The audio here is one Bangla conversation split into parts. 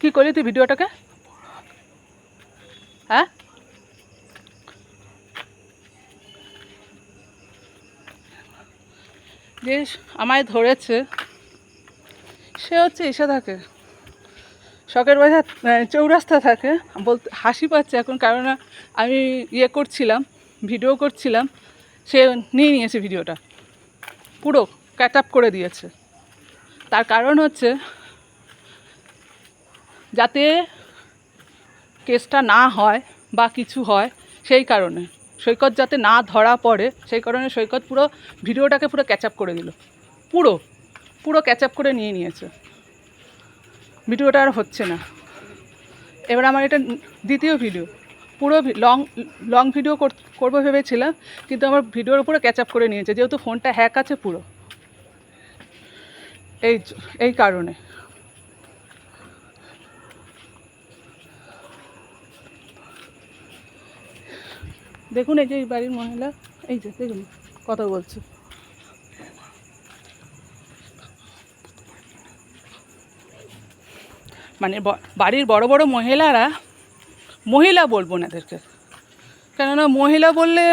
কী করলি তুই ভিডিওটাকে? হ্যাঁ, যে আমায় ধরেছে সে হচ্ছে এসে থাকে শখের বাজার চৌরাস্তা থাকে। বলতে হাসি পাচ্ছে এখন, কারণ আমি করছিলাম, ভিডিও করছিলাম, সে নিয়ে নিয়েছে ভিডিওটা, পুরো ক্যাট আপ করে দিয়েছে। তার কারণ হচ্ছে যাতে কেসটা না হয় বা কিছু হয়, সেই কারণে সৈকত যাতে না ধরা পড়ে, সেই কারণে সৈকত পুরো ভিডিওটাকে পুরো ক্যাচ আপ করে দিল, পুরো পুরো ক্যাচ আপ করে নিয়ে নিয়েছে। ভিডিওটা আর হচ্ছে না। এবার আমার এটা দ্বিতীয় ভিডিও, পুরো লং ভিডিও করবো ভেবেছিলাম, কিন্তু আমার ভিডিওর উপরে ক্যাচ আপ করে নিয়েছে, যেহেতু ফোনটা হ্যাক আছে পুরো, এই কারণে। দেখুন এই যে এই বাড়ির মহিলা, এই যে দেখুন কথা বলছে। মানে বাড়ির বড় বড় মহিলারা, মহিলা বলবো না এদেরকে, কেননা মহিলা বললে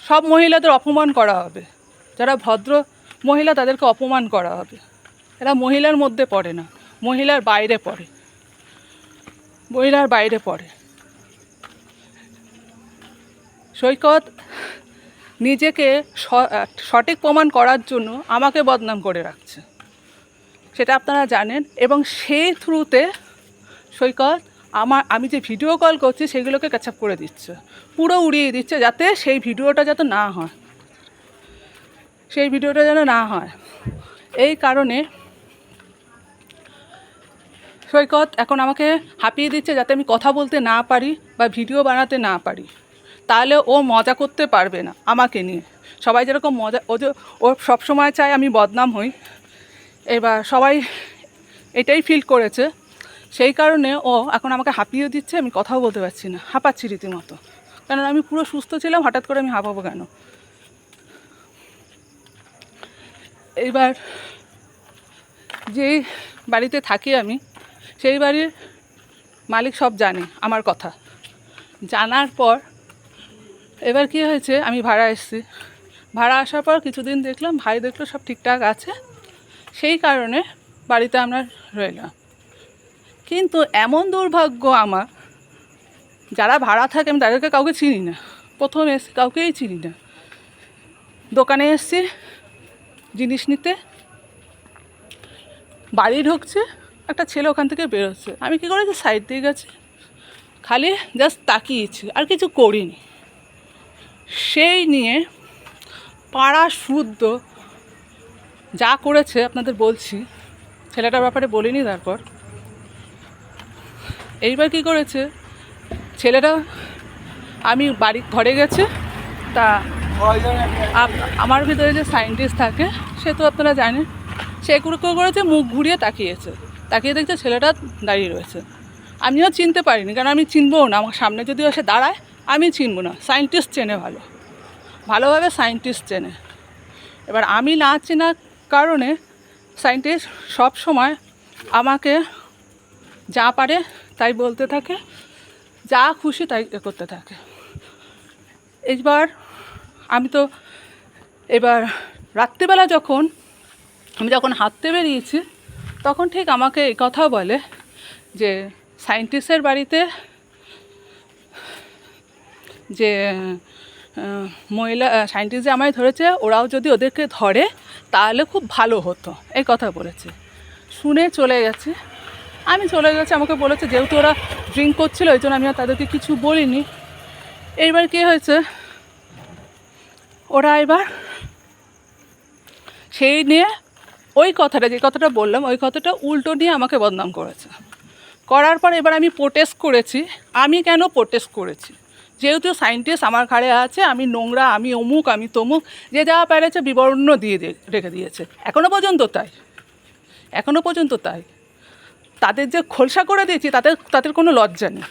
সব মহিলাদের অপমান করা হবে, যারা ভদ্র মহিলা তাদেরকে অপমান করা হবে। এরা মহিলার মধ্যে পড়ে না, মহিলার বাইরে পড়ে, মহিলার বাইরে পড়ে। সৈকত নিজেকে সঠিক প্রমাণ করার জন্য আমাকে বদনাম করে রাখছে, সেটা আপনারা জানেন। এবং সেই থ্রুতে সৈকত আমি যে ভিডিও কল করছি সেগুলোকে ক্যাচ আপ করে দিচ্ছে, পুরো উড়িয়ে দিচ্ছে, যাতে সেই ভিডিওটা যাতে না হয়, সেই ভিডিওটা যেন না হয়। এই কারণে সৈকত এখন আমাকে হাঁপিয়ে দিচ্ছে, যাতে আমি কথা বলতে না পারি বা ভিডিও বানাতে না পারি, তাহলে ও মজা করতে পারবে না আমাকে নিয়ে। সবাই যেরকম মজা, ও সবসময় চায় আমি বদনাম হই, এবার সবাই এটাই ফিল করেছে, সেই কারণে ও এখন আমাকে হাঁপিয়ে দিচ্ছে। আমি কথাও বলতে পারছি না, হাঁপাচ্ছি রীতিমতো, কারণ আমি পুরো সুস্থ ছিলাম, হঠাৎ করে আমি হাঁপাবো কেন? এইবার যেই বাড়িতে থাকি আমি, সেই বাড়ির মালিক সব জানে আমার কথা। জানার পর এবার কী হয়েছে, আমি ভাড়া এসেছি, ভাড়া আসার পর কিছুদিন দেখলাম, ভাই দেখলো সব ঠিকঠাক আছে, সেই কারণে বাড়িতে আমরা রইলাম। কিন্তু এমন দুর্ভাগ্য আমার, যারা ভাড়া থাকে আমি তাদেরকে কাউকে চিনি না, প্রথম এসে কাউকেই চিনি না। দোকানে এসছি জিনিস নিতে, বাড়ি ঢুকছে, একটা ছেলে ওখান থেকে বেরোচ্ছে, আমি কী করেছি সাইড দিয়ে গেছি, খালি জাস্ট তাকিয়েছি, আর কিছু করিনি। সেই নিয়ে পাড়া শুদ্ধ যা করেছে আপনাদের বলছি, ছেলেটার ব্যাপারে বলিনি। তারপর এইবার কি করেছে ছেলেটা, আমি ঘরে গেছে, তা আমার ভিতরে যে সায়েন্টিস্ট থাকে সে তো আপনারা জানেন, সে করেছে মুখ ঘুরিয়ে তাকিয়েছে, তাকিয়ে দেখছে ছেলেটা দাঁড়িয়ে রয়েছে। আমিও চিনতে পারিনি, কারণ আমি চিনবও না, আমার সামনে যদি এসে দাঁড়ায় আমি চিনবো না। সায়েন্টিস্ট চেনে ভালোভাবে সায়েন্টিস্ট চেনে। এবার আমি না চেনার কারণে সায়েন্টিস্ট সব সময় আমাকে যা পারে তাই বলতে থাকে, যা খুশি তাই করতে থাকে। এবার রাত্রিবেলা আমি যখন হাঁটতে বেরিয়েছি, তখন ঠিক আমাকে এই কথা বলে যে সায়েন্টিস্টের বাড়িতে যে মহিলা সায়েন্টিস্ট যে আমায় ধরেছে, ওরাও যদি ওদেরকে ধরে তাহলে খুব ভালো হতো, এই কথা বলেছে। শুনে চলে গেছে, আমি চলে গেছি, আমাকে বলেছে যেহেতু ওরা ড্রিঙ্ক করছিল ওই জন্য আমি আর তাদেরকে কিছু বলিনি। এইবার কী হয়েছে, ওরা এবার সেই নিয়ে যে কথাটা বললাম ওই কথাটা উল্টো নিয়ে আমাকে বদনাম করেছে। করার পর এবার আমি প্রোটেস্ট করেছি। আমি কেন প্রোটেস্ট করেছি, যেহেতু সায়েন্টিস্ট আমার ঘাড়ে আছে, আমি নোংরা, আমি অমুক, আমি তমুক, যে যা পেরেছে বিবরণ দিয়ে রেখে দিয়েছে। এখনও পর্যন্ত তাই তাদের যে খোলসা করে দিয়েছি তাদের কোনো লজ্জা নেই,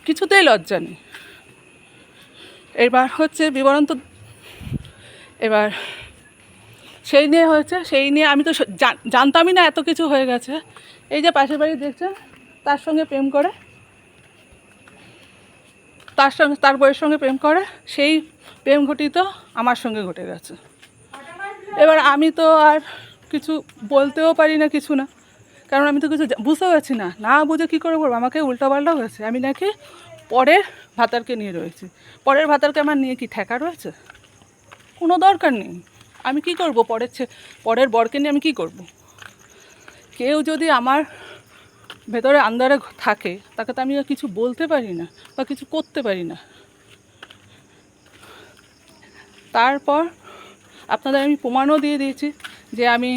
কিছুতেই লজ্জা নেই। এবার হচ্ছে বিবরণ তো, এবার সেই নিয়ে হয়েছে, সেই নিয়ে আমি তো জানতামই না এত কিছু হয়ে গেছে। এই যে পাশের বাড়ি দেখছেন, তার সঙ্গে প্রেম করে, তার বউয়ের সঙ্গে প্রেম করে, সেই প্রেম ঘটিত আমার সঙ্গে ঘটে গেছে। এবার আমি তো আর কিছু বলতেও পারি না, কিছু না, কারণ আমি তো কিছু বুঝতে পারছি না, না বুঝে কী করে করবো। আমাকে উল্টাপাল্টা হয়েছে, আমি নাকি পরের ভাতারকে নিয়ে রয়েছি। পরের ভাতারকে আমার নিয়ে কি ঠেকা রয়েছে? কোনো দরকার নেই। আমি কি করব? পরের বরকে নিয়ে আমি কি করব? কেউ যদি আমার ভেতরে আন্দারে থাকে, তাকে তো আমি আর কিছু বলতে পারি না বা কিছু করতে পারি না। তারপর আপনাদের আমি প্রমাণও দিয়ে দিয়েছি যে আমি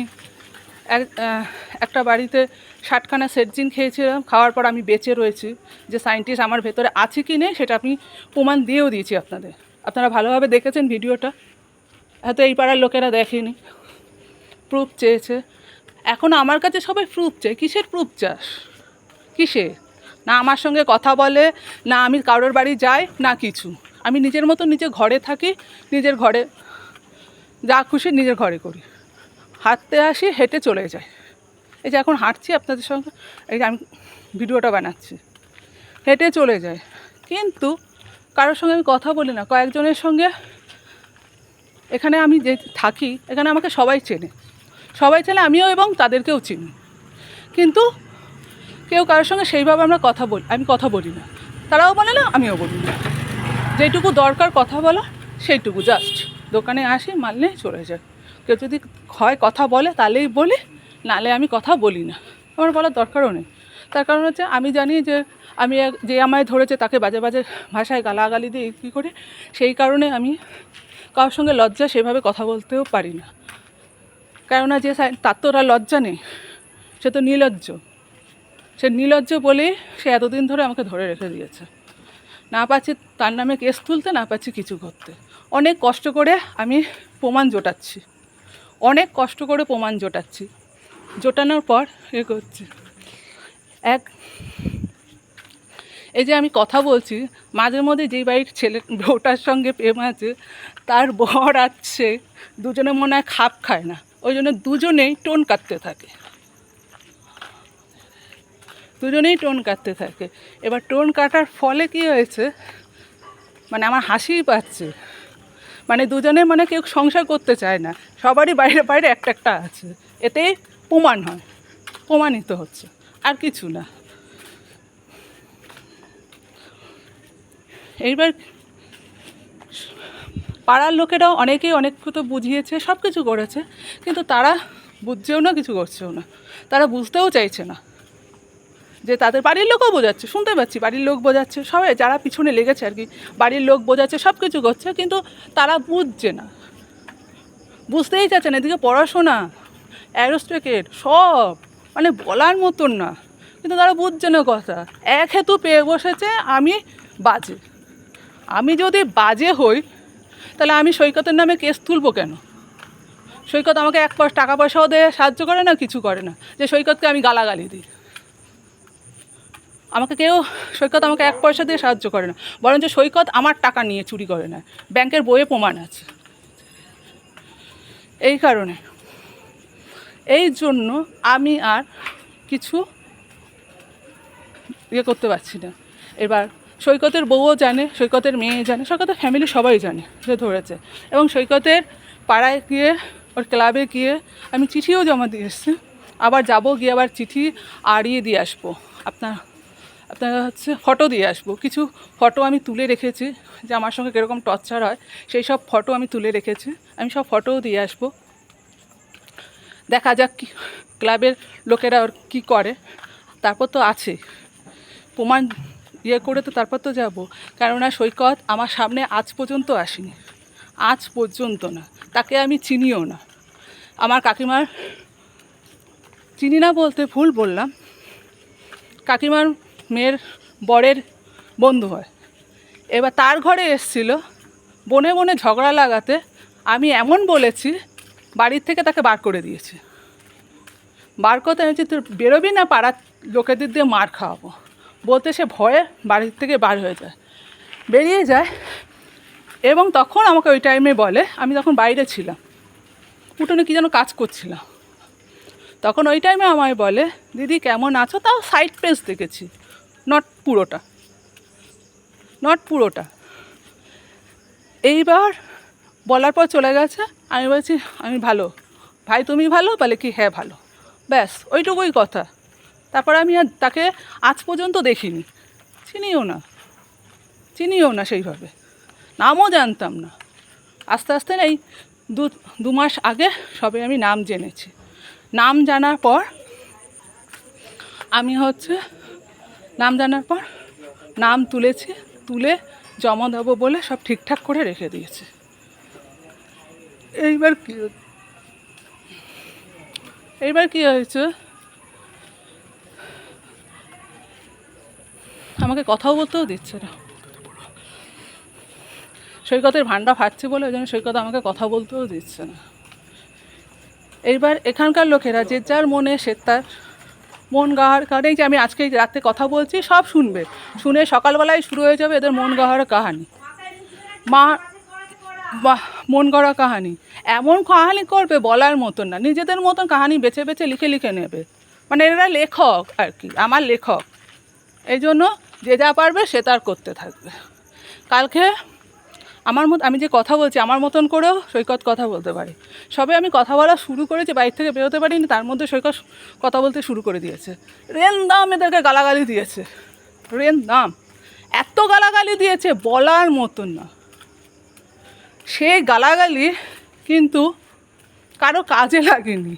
একটা বাড়িতে 60খানা সেটজিন খেয়েছিলাম, খাওয়ার পর আমি বেঁচে রয়েছি। যে সায়েন্টিস্ট আমার ভেতরে আছে কি নেই সেটা আমি প্রমাণ দিয়েও দিয়েছি আপনাদের। আপনারা ভালোভাবে দেখেছেন ভিডিওটা, হয়তো এই পাড়ার লোকেরা দেখেনি, প্রুফ চেয়েছে। এখন আমার কাছে সবাই প্রুফ চায়। কিসের প্রুফ চাস? কিসে? না আমার সঙ্গে কথা বলে, না আমি কারোর বাড়ি যাই, না কিছু। আমি নিজের মতো নিজে ঘরে থাকি, নিজের ঘরে যা খুশি নিজের ঘরে করি। হাঁটতে আসি, হেঁটে চলে যাই। এই যে এখন হাঁটছি আপনাদের সঙ্গে, এই যে আমি ভিডিওটা বানাচ্ছি, হেঁটে চলে যায়। কিন্তু কারোর সঙ্গে আমি কথা বলি না। কয়েকজনের সঙ্গে, এখানে আমি যে থাকি, এখানে আমাকে সবাই চেনে, আমিও এবং তাদেরকেও চিনি। কিন্তু কেউ কারোর সঙ্গে সেইভাবে আমি কথা বলি না, তারাও বলে না, আমিও বলি না। যেটুকু দরকার কথা বলা, সেইটুকু জাস্ট। দোকানে আসি, মাল নিয়ে চলে যায়। কেউ যদি হয় কথা বলে তাহলেই বলি, নালে আমি কথা বলি না, আমার বলার দরকারও নেই। তার কারণ হচ্ছে আমি জানি যে যে আমায় ধরেছে তাকে বাজে বাজে ভাষায় গালাগালি দিয়ে কী করে, সেই কারণে আমি কারোর সঙ্গে লজ্জা সেভাবে কথা বলতেও পারি না। কেননা তার তো ওরা লজ্জা নেই, সে তো নির্লজ্জ। সে নির্লজ্জ বলেই সে এতদিন ধরে আমাকে ধরে রেখে দিয়েছে। না পাচ্ছি তার নামে কেস তুলতে, না পাচ্ছি কিছু করতে। অনেক কষ্ট করে আমি প্রমাণ জোটাচ্ছি, জোটানোর পর করছি। এই যে আমি কথা বলছি, মাঝে মধ্যে যেই বাড়ির বউটার সঙ্গে প্রেম আছে, তার বর আছে, দুজনে মনে হয় খাপ খায় না, ওই জন্য দুজনেই টোন কাটতে থাকে। এবার টোন কাটার ফলে কি হয়েছে, মানে আমার হাসিই পাচ্ছে। মানে দুজনে কেউ সংসার করতে চায় না, সবারই বাইরে বাইরে একটা আছে। এতেই প্রমাণিত হচ্ছে, আর কিছু না। এইবার পাড়ার লোকেরাও অনেকেই অনেক তো বুঝিয়েছে, সব কিছু করেছে, কিন্তু তারা বুঝছেও না, কিছু করছেও না। তারা বুঝতেও চাইছে না যে তাদের বাড়ির লোকও বোঝাচ্ছে, শুনতে পাচ্ছি বাড়ির লোক বোঝাচ্ছে, সবাই যারা পিছনে লেগেছে আর কি, বাড়ির লোক বোঝাচ্ছে, সব কিছু করছে, কিন্তু তারা বুঝছে না, বুঝতেই চাচ্ছে না। এদিকে পড়াশোনা, অ্যারোস্টেকেট সব, বলার মতন না, কিন্তু তারা বুঝছে না কথা। এক হেতু পেয়ে বসেছে আমি বাজে। আমি যদি বাজে হই, তাহলে আমি সৈকতের নামে কেস তুলবো কেন? সৈকত আমাকে টাকা পয়সাও দেয়, সাহায্য করে না, কিছু করে না যে সৈকতকে আমি গালাগালি দিই। সৈকত আমাকে 1 পয়সা দিয়ে সাহায্য করে না, বরঞ্চ সৈকত আমার টাকা নিয়ে চুরি করে না, ব্যাংকের বইয়ে প্রমাণ আছে। এই জন্য আমি আর কিছু করতে পারছি না। এবার সৈকতের বউও জানে, সৈকতের মেয়ে জানে, সৈকতের ফ্যামিলি সবাই জানে যে ধরেছে। এবং সৈকতের পাড়ায় গিয়ে, ওর ক্লাবে গিয়ে আমি চিঠিও জমা দিয়ে এসেছি। আবার গিয়ে আবার চিঠি আড়িয়ে দিয়ে আসবো, আপনার ফটো দিয়ে আসবো। কিছু ফটো আমি তুলে রেখেছি যে আমার সঙ্গে কীরকম টর্চার হয়, সেই সব ফটো আমি তুলে রেখেছি। আমি সব ফটোও দিয়ে আসবো। দেখা যাক ক্লাবের লোকেরা ওর কী করে। তারপর তো আছে প্রমাণ করে, তো তারপর তো যাবো। কেননা সৈকত আমার সামনে আজ পর্যন্ত আসেনি, আজ পর্যন্ত না। তাকে আমি চিনিও না। আমার কাকিমার, চিনি না বলতে ভুল বললাম, কাকিমার মেয়ের বরের বন্ধু হয়। এবার তার ঘরে এসেছিল, বনে বনে ঝগড়া লাগাতে আমি এমন বলেছি, বাড়ির থেকে তাকে বার করে দিয়েছে। বার করতে হয়েছে, তুই বেরোবি না, পাড়ার লোকেদের দিয়ে মার খাওয়াবো বলতে, সে ভয়ে বাড়ির থেকে বার বেরিয়ে যায়। এবং তখন আমাকে ওই টাইমে বলে, আমি তখন বাইরে ছিলাম, উঠোনে কী যেন কাজ করছিলাম, তখন ওই টাইমে আমায় বলে, দিদি কেমন আছো? তাও সাইড পেজ দেখেছি, নট পুরোটা। এইবার বলার পর চলে গেছে। আমি বলছি আমি ভালো। ভাই তুমি ভালো? বলে কি হ্যাঁ ভালো। ব্যাস ওইটুকুই কথা। তারপর আমি আর তাকে আজ পর্যন্ত দেখিনি, চিনিও না সেইভাবে, নামও জানতাম না। আস্তে আস্তে এই দু মাস আগে সবে আমি নাম জেনেছি। নাম জানার পর নাম তুলেছি, তুলে জমা দেবো বলে সব ঠিকঠাক করে রেখে দিয়েছে। এইবার কি হয়েছে, আমাকে কথাও বলতেও দিচ্ছে না। সৈকতের ভান্ডা ফাটছে বলে ওই জন্য সৈকত আমাকে কথা বলতেও দিচ্ছে না। এইবার এখানকার লোকেরা যে যার মনে সে তার মন গাহার কারণেই যে আমি আজকে রাতে কথা বলছি সব শুনে সকালবেলায় শুরু হয়ে যাবে এদের মন গাহার কাহানি। মন গড়া কাহানি, এমন কাহানি করবে বলার মতন না, নিজেদের মতন কাহানি বেছে বেছে লিখে নেবে। মানে এরা লেখক আর কি, আমার লেখক। এই জন্য যে যা পারবে সে তার করতে থাকবে। কালকে আমি যে কথা বলছি আমার মতন করেও সৈকত কথা বলতে পারে। সবে আমি কথা বলা শুরু করেছি, বাইরে থেকে বেরোতে পারিনি, তার মধ্যে সৈকত কথা বলতে শুরু করে দিয়েছে। দাম এদেরকে গালাগালি দিয়েছে, দাম এত গালাগালি দিয়েছে বলার মতন না। সেই গালাগালি কিন্তু কারো কাজে লাগেনি।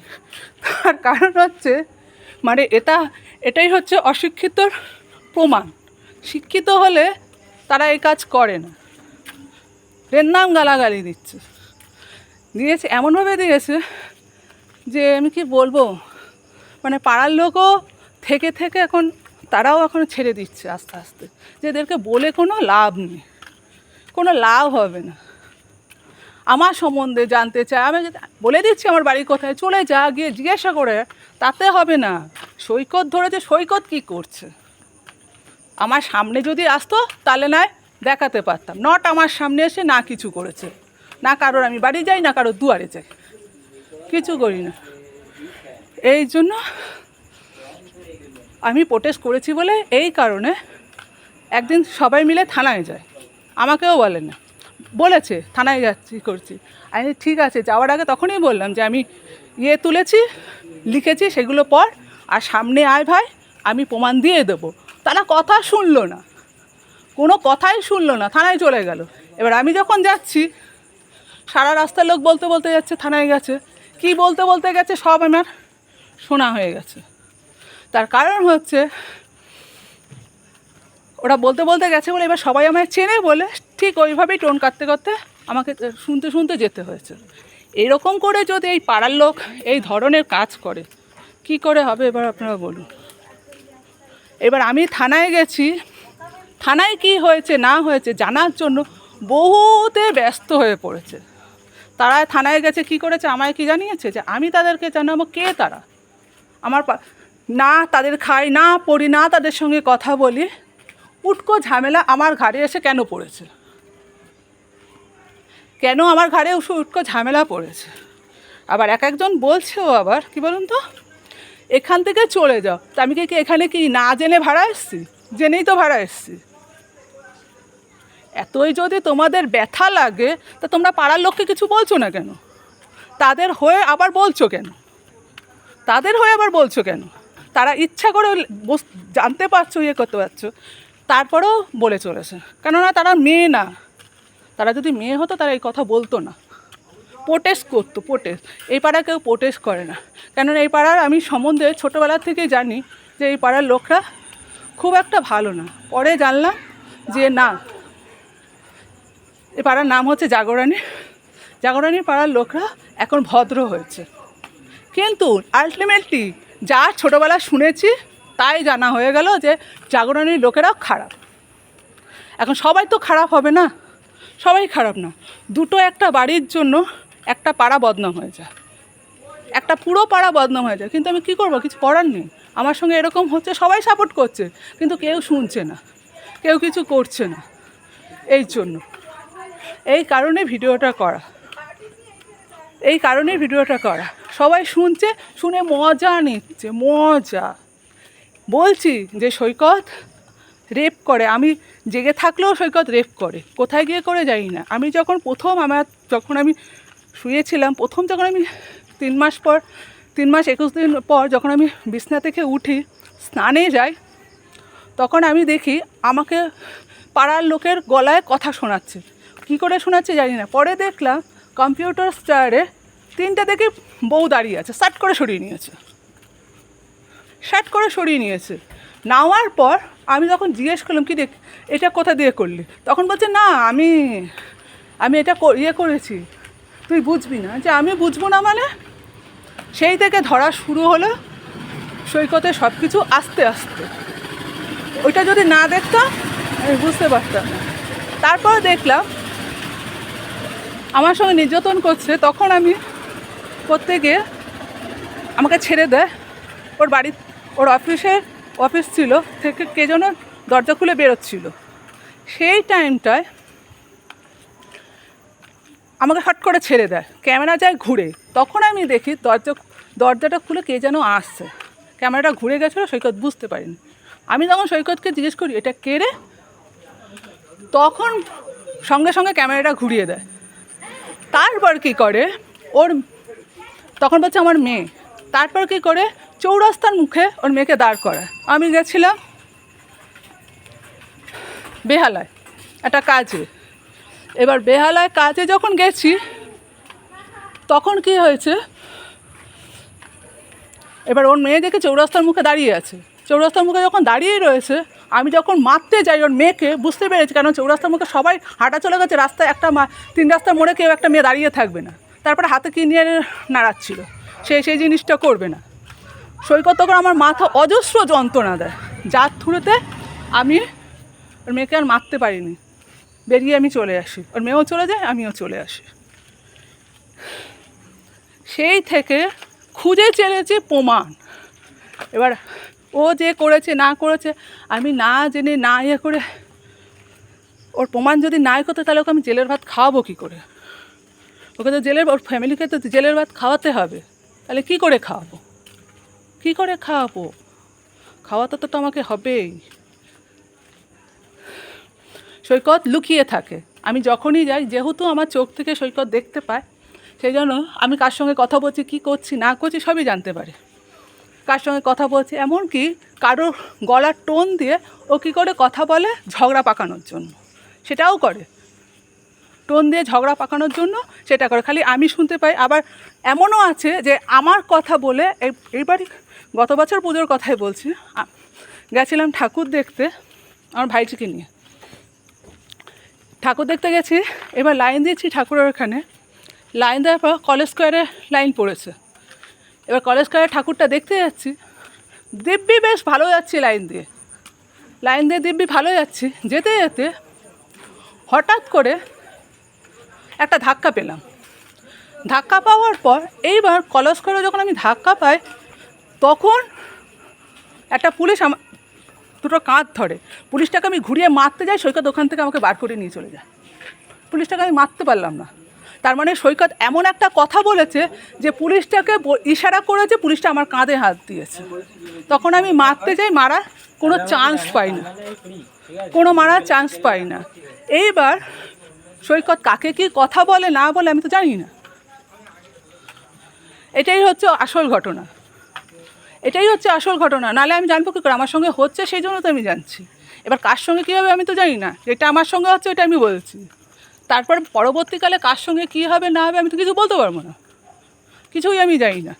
তার কারণ হচ্ছে মানে এটাই হচ্ছে অশিক্ষিতর প্রমাণ। শিক্ষিত হলে তারা এই কাজ করে না। নাম গালাগালি দিয়েছে এমনভাবে দিয়েছে যে আমি কি বলবো, মানে পাড়ার লোকও থেকে এখন তারাও এখন ছেড়ে দিচ্ছে আস্তে আস্তে, যে এদেরকে বলে কোনো লাভ নেই, কোনো লাভ হবে না। আমার সম্বন্ধে জানতে চায়, আমি বলে দিচ্ছি আমার বাড়ি কোথায়, চলে যা, গিয়ে জিজ্ঞাসা করে, তাতে হবে না। সৈকত ধরেছে, সৈকত কী করছে আমার সামনে যদি আসতো তাহলে নয় দেখাতে পারতাম। নট আমার সামনে এসে না কিছু করেছে, না কারোর আমি বাড়ি যাই, না কারোর দুয়ারে যাই, কিছু করি না। এই জন্য আমি প্রোটেস্ট করেছি বলে এই কারণে একদিন সবাই মিলে থানায় যায়, আমাকেও বলে না, বলেছে থানায় যাচ্ছি করছি। আমি ঠিক আছে, যাওয়ার আগে তখনই বললাম যে আমি তুলেছি, লিখেছি, সেগুলো পড়, আর সামনে আয় ভাই, আমি প্রমাণ দিয়ে দেবো। তারা কথা শুনলো না, কোনো কথাই শুনলো না, থানায় চলে গেল। এবার আমি যখন যাচ্ছি, সারা রাস্তার লোক বলতে যাচ্ছে থানায় গেছে, কি বলতে গেছে সব আমার শোনা হয়ে গেছে। তার কারণ হচ্ছে ওরা বলতে গেছে বলে এবার সবাই আমায় চেনে বলে ঠিক ওইভাবেই টোন কাটতে আমাকে শুনতে যেতে হয়েছে। এরকম করে যদি এই পাড়ার লোক এই ধরনের কাজ করে কি করে হবে এবার আপনারা বলুন। এবার আমি থানায় গেছি, থানায় কি হয়েছে না হয়েছে জানার জন্য বহুতে ব্যস্ত হয়ে পড়েছে। তারা থানায় গেছে, কি করেছে আমায় কি জানিয়েছে, যে আমি তাদেরকে জানাবো কে তারা, আমার না তাদের খাই, না পড়ি, না তাদের সঙ্গে কথা বলি, উটকো ঝামেলা আমার ঘাড়ে এসে কেন পড়েছে, কেন আমার ঘাড়ে উটকো ঝামেলা পড়েছে। আবার একজন বলছেও আবার কি বলুন তো, এখান থেকে চলে যাও। তা আমি কি এখানে কি না জেনে ভাড়া এসছি? জেনেই তো ভাড়া এসছি। এতই যদি তোমাদের ব্যথা লাগে তা তোমরা পাড়ার লোককে কিছু বলছো না কেন? তাদের হয়ে আবার বলছো কেন? তারা ইচ্ছা করে জানতে পারছো, করতে পারছো, তারপরেও বলে চলেছে। কেননা তারা মেয়ে না, তারা যদি মেয়ে হতো তারা এই কথা বলতো না, প্রোটেস্ট করতো। এই পাড়া কেউ প্রোটেস্ট করে না, কেননা এই পাড়ার আমি সম্বন্ধে ছোটোবেলা থেকেই জানি যে এই পাড়ার লোকরা খুব একটা ভালো না। পরে জানলাম যে না, এই পাড়ার নাম হচ্ছে জাগরণী পাড়ার লোকরা এখন ভদ্র হয়েছে। কিন্তু আলটিমেটলি যা ছোটোবেলা শুনেছি তাই জানা হয়ে গেল যে জাগরণীর লোকেরাও খারাপ। এখন সবাই তো খারাপ হবে না, সবাই খারাপ না। একটা বাড়ির জন্য একটা পাড়া বদনাম হয়ে যায়, একটা পুরো পাড়া বদনাম হয়ে যায়। কিন্তু আমি কী করবো, কিছু করার নেই। আমার সঙ্গে এরকম হচ্ছে, সবাই সাপোর্ট করছে কিন্তু কেউ শুনছে না, কেউ কিছু করছে না। এই কারণে ভিডিওটা করা। এই কারণেই ভিডিওটা করা। সবাই শুনছে, শুনে মজা নিচ্ছে, মজা। বলছি যে সৈকত রেপ করে, আমি জেগে থাকলেও সৈকত রেপ করে, কোথায় গিয়ে করে জানি না। আমি যখন যখন আমি শুয়েছিলাম, যখন আমি 3 মাস 21 দিন পর যখন আমি বিছনা থেকে উঠি স্নানে যাই, তখন আমি দেখি আমাকে পাড়ার লোকের গলায় কথা শোনাচ্ছে। কী করে শোনাচ্ছে জানি না। পরে দেখলাম কম্পিউটার চেয়ারে 3টে দেখি বউ দাঁড়িয়ে আছে, শার্ট করে সরিয়ে নিয়েছে। নেওয়ার পর আমি তখন জিজ্ঞেস করলাম, কি দেখ এটা কোথা দিয়ে করলি? তখন বলছে, না আমি এটা করেছি, তুই বুঝবি না। যে আমি বুঝবো না মানে? সেই থেকে ধরা শুরু হলো সৈকতের সব কিছু আস্তে আস্তে। ওইটা যদি না দেখতাম আমি বুঝতে পারতাম না। তারপর দেখলাম আমার সঙ্গে নির্যাতন করছে, তখন আমি করতে গিয়ে আমাকে ছেড়ে দেয়। ওর অফিস ছিল থেকে কে যেন দরজা খুলে বেরোচ্ছিল। সেই টাইমটায় আমাকে হট করে ছেড়ে দেয়, ক্যামেরা যায় ঘুরে। তখন আমি দেখি দরজাটা খুলে কে যেন আসছে। ক্যামেরাটা ঘুরে গেছিলো, সৈকত বুঝতে পারিনি। আমি তখন সৈকতকে জিজ্ঞেস করি, এটা কে রে? তখন সঙ্গে সঙ্গে ক্যামেরাটা ঘুরিয়ে দেয়। তারপর কী করে, তখন বলছে আমার মেয়ে। তারপর কী করে, চৌরাস্তার মুখে ওর মেয়েকে দাঁড় করায়। আমি গেছিলাম বেহালায় একটা কাজে। এবার বেহালায় কাজে যখন গেছি, তখন কি হয়েছে, এবার ওর মেয়ে দেখে চৌরাস্তার মুখে দাঁড়িয়ে আছে। চৌরাস্তার মুখে যখন দাঁড়িয়েই রয়েছে, আমি যখন মারতে যাই ওর মেয়েকে, বুঝতে পেরেছি কারণ চৌরাস্তার মুখে সবাই হাঁটা চলে গেছে, রাস্তায় 3 রাস্তার মোড়ে কেউ একটা মেয়ে দাঁড়িয়ে থাকবে না। তারপরে হাতে কি নিয়ে নাড়াচ্ছিল, সেই জিনিসটা করবে না। সৈকত তখন আমার মাথা অজস্র যন্ত্রণা দেয়, যার থ্রুতে আমি ওর মেয়েকে আর মারতে পারিনি। বেরিয়ে আমি চলে আসি, ওর মেয়েও চলে যায়, আমিও চলে আসি। সেই থেকে খুঁজে চলেছি প্রমাণ। এবার ও যে করেছে না করেছে আমি না জেনে না করে, ওর প্রমাণ যদি নাই করতে, তাহলে ওকে আমি জেলের ভাত খাওয়াবো কী করে? ওকে তো ওর ফ্যামিলিকে তো জেলের ভাত খাওয়াতে হবে। তাহলে কী করে খাওয়াবো? খাওয়াতে তো আমাকে হবেই। সৈকত লুকিয়ে থাকে। আমি যখনই যাই, যেহেতু আমার চোখ থেকে সৈকত দেখতে পায়, সেই জন্য আমি কার সঙ্গে কথা বলছি, কী করছি না করছি সবই জানতে পারে। কার সঙ্গে কথা বলছি, এমনকি কারোর গলার টোন দিয়ে ও কী করে কথা বলে ঝগড়া পাকানোর জন্য, সেটাও করে। টোন দিয়ে ঝগড়া পাকানোর জন্য সেটা করে, খালি আমি শুনতে পাই। আবার এমনও আছে যে আমার কথা বলে, এইবারই গত বছর পুজোর কথাই বলছি, গেছিলাম ঠাকুর দেখতে আমার ভাইটিকে নিয়ে। ঠাকুর দেখতে গেছি, এবার লাইন দিয়েছি ঠাকুরের ওখানে। লাইন দেওয়ার পর কলেজ স্কোয়ারে লাইন পড়েছে। এবার কলেজ স্কোয়ারে ঠাকুরটা দেখতে যাচ্ছি, দিব্যি বেশ ভালো যাচ্ছি লাইন দিয়ে দিব্যি ভালো যাচ্ছি। যেতে যেতে হঠাৎ করে একটা ধাক্কা পেলাম। ধাক্কা পাওয়ার পর এইবার কলেজ স্কোয়ারে যখন আমি ধাক্কা পাই, তখন একটা পুলিশ দুটো কাঁধ ধরে। পুলিশটাকে আমি ঘুরিয়ে মারতে যাই, সৈকত ওখান থেকে আমাকে বার করে নিয়ে চলে যায়। পুলিশটাকে আমি মারতে পারলাম না। তার মানে সৈকত এমন একটা কথা বলেছে যে পুলিশটাকে ইশারা করেছে, পুলিশটা আমার কাঁধে হাত দিয়েছে। তখন আমি মারতে যাই, মারার কোনো চান্স পাই না। এইবার সৈকত কাকে কি কথা বলে না বলে আমি তো জানি না। এটাই হচ্ছে আসল ঘটনা। নাহলে আমি জানবো কী করে? আমার সঙ্গে হচ্ছে, সেই জন্য তো আমি জানছি। এবার কার সঙ্গে কী হবে আমি তো জানি না। এটা আমার সঙ্গে হচ্ছে, এটা আমি বলছি। তারপর পরবর্তীকালে কার সঙ্গে কী হবে না হবে আমি তো কিছু বলতে পারবো না, কিছুই আমি জানি না।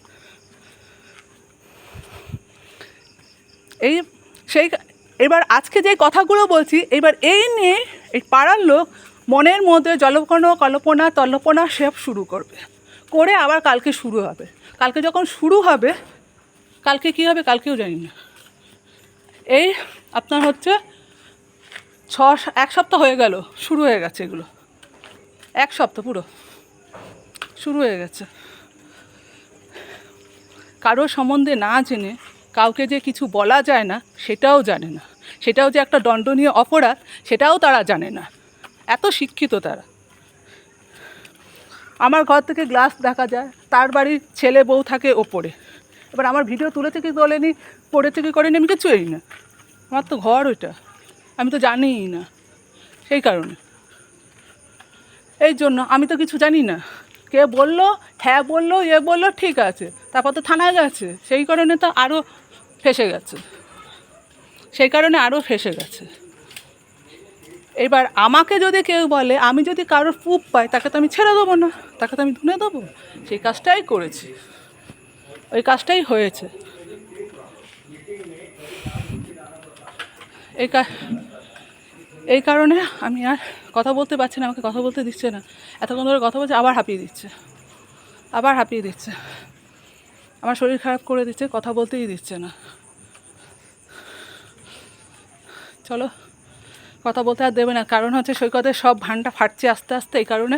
এবার আজকে যে কথাগুলো বলছি, এবার এই নিয়ে এই পাড়ার লোক মনের মধ্যে কল্পনা সব শুরু করে আবার কালকে শুরু হবে। কালকে যখন শুরু হবে, কালকে কী হবে কালকেও জানি না। এই আপনার হচ্ছে 1 সপ্তাহ হয়ে গেল, শুরু হয়ে গেছে এগুলো। 1 সপ্তাহ পুরো শুরু হয়ে গেছে। কারোর সম্বন্ধে না জেনে কাউকে যে কিছু বলা যায় না সেটাও জানে না, সেটাও যে একটা দণ্ডনীয় অপরাধ সেটাও তারা জানে না। এত শিক্ষিত তারা। আমার ঘর থেকে গ্লাস দেখা যায়, তার বাড়ির ছেলে বউ থাকে ওপরে। এবার আমার ভিডিও তুলেছে কি তোলেনি, পড়েছে কি করেনি, আমি কিছুই না। আমার তো ঘর ওইটা, আমি তো জানিই না। সেই কারণে, এই জন্য আমি তো কিছু জানি না। কে বললো, হ্যাঁ বললো, বললো, ঠিক আছে, তারপর তো থানায় গেছে, সেই কারণে তো আরও ফেঁসে গেছে। এবার আমাকে যদি কেউ বলে, আমি যদি কারোর প্রুফ পাই, তাকে তো আমি ছেড়ে দেবো না, তাকে তো আমি ধুনে দেবো। সেই কাজটাই করেছি, ওই কাজটাই হয়েছে। এই কারণে আমি আর কথা বলতে পারছি না, আমাকে কথা বলতে দিচ্ছে না। এতক্ষণ ধরে কথা বলছে, আবার হাঁপিয়ে দিচ্ছে, আমার শরীর খারাপ করে দিচ্ছে, কথা বলতেই দিচ্ছে না। চলো, কথা বলতে আর দেবে না, কারণ হচ্ছে সৈকতের সব ভানটা ফাটছে আস্তে আস্তে, এই কারণে